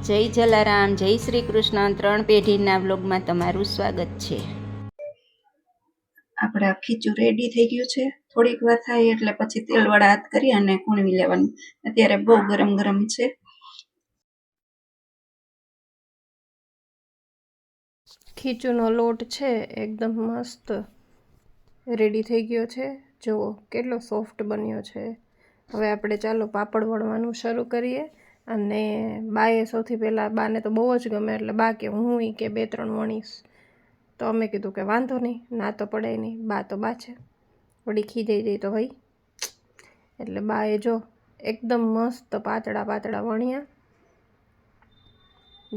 જય જલારામ, જય શ્રી કૃષ્ણ. 3 પેઢીના વ્લોગમાં તમારું સ્વાગત છે. આપણે ખીચું રેડી થઈ ગયું છે. થોડીક વાર થાય એટલે પછી તેલવાળા હાથ કરી અને કૂણવી લેવાનું. અત્યારે બહુ ગરમ ગરમ છે. ખીચુનો લોટ છે એકદમ મસ્ત રેડી થઈ ગયો છે. જુઓ કેટલો સોફ્ટ બન્યો છે. હવે આપણે ચાલો પાપડ વણવાનું શરૂ કરીએ. અને બાએ સૌથી પહેલાં, બાને તો બહુ જ ગમે એટલે બા કે હું કે 2-3 વણીશ. તો અમે કીધું કે વાંધો નહીં, ના તો પડે નહીં, બા તો બા છે, વળી ખીજાઈ જાય તો ભાઈ. એટલે બાએ જો એકદમ મસ્ત પાતળા પાતળા વણ્યા.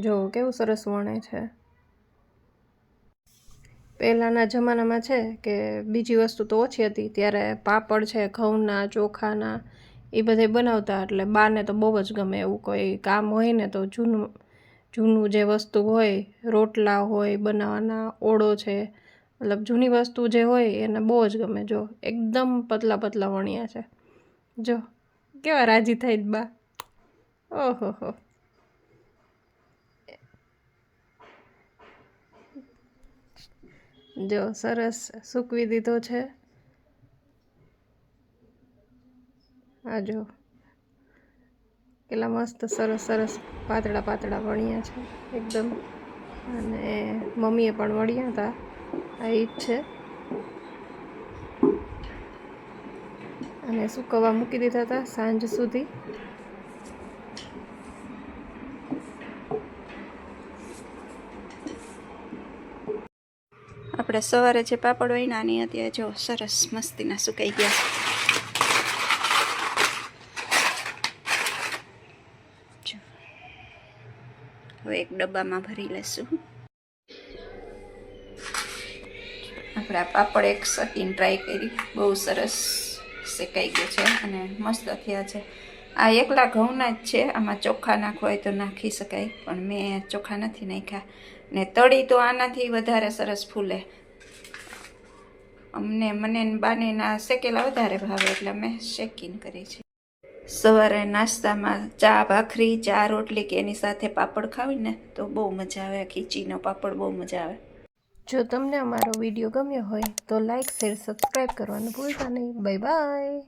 જો કેવું સરસ વણે છે. પહેલાંના જમાનામાં છે કે બીજી વસ્તુ તો ઓછી હતી, ત્યારે પાપડ છે ઘઉંના, ચોખાના એ બધે બનાવતા. એટલે બાને તો બહુ જ ગમે. એવું કોઈ કામ હોય ને તો જૂનું જે વસ્તુ હોય, રોટલા હોય બનાવવાના, ઓળો છે, મતલબ જૂની વસ્તુ જે હોય એને બહુ જ ગમે. જો એકદમ પતલા પતલા વણ્યા છે. જો કેવા રાજી થાય બા. ઓહો હો. જો સરસ સૂકવી દીધો છે. આ જો કેટલા મસ્ત સરસ સરસ પાતળા પાતળા વણ્યા છે એકદમ. અને મમ્મીએ પણ વણ્યા હતા. આ ઈ જ છે. અને સૂકવવા મૂકી દીધા હતા સાંજ સુધી. આપણે સવારે જે પાપડ વણ્યા ને અત્યારે જો સરસ મસ્તીના સુકાઈ ગયા છે. હવે એક ડબ્બામાં ભરી લેશું. આપણે આ પાપડ એક શેકીને ટ્રાય કરી, બહુ સરસ શેકાઈ ગયો છે અને મસ્ત થયા છે. આ એકલા ઘઉંના જ છે. આમાં ચોખા નાખવા હોય તો નાખી શકાય, પણ મેં ચોખા નથી નાખ્યા. ને તળી તો આનાથી વધારે સરસ ફૂલે. મને બાને ના શેકેલા વધારે ભાવે એટલે મેં શેકીને કરી છે. સવારે નાસ્તામાં ચા ભાખરી, ચા રોટલી કે એની સાથે પાપડ ખાવી ને તો બહુ મજા આવે. ખીચીનો પાપડ બહુ મજા આવે. જો તમને અમારો વિડીયો ગમ્યો હોય તો લાઈક, શેર, સબસ્ક્રાઈબ કરવાનું ભૂલતા નહીં. Bye bye.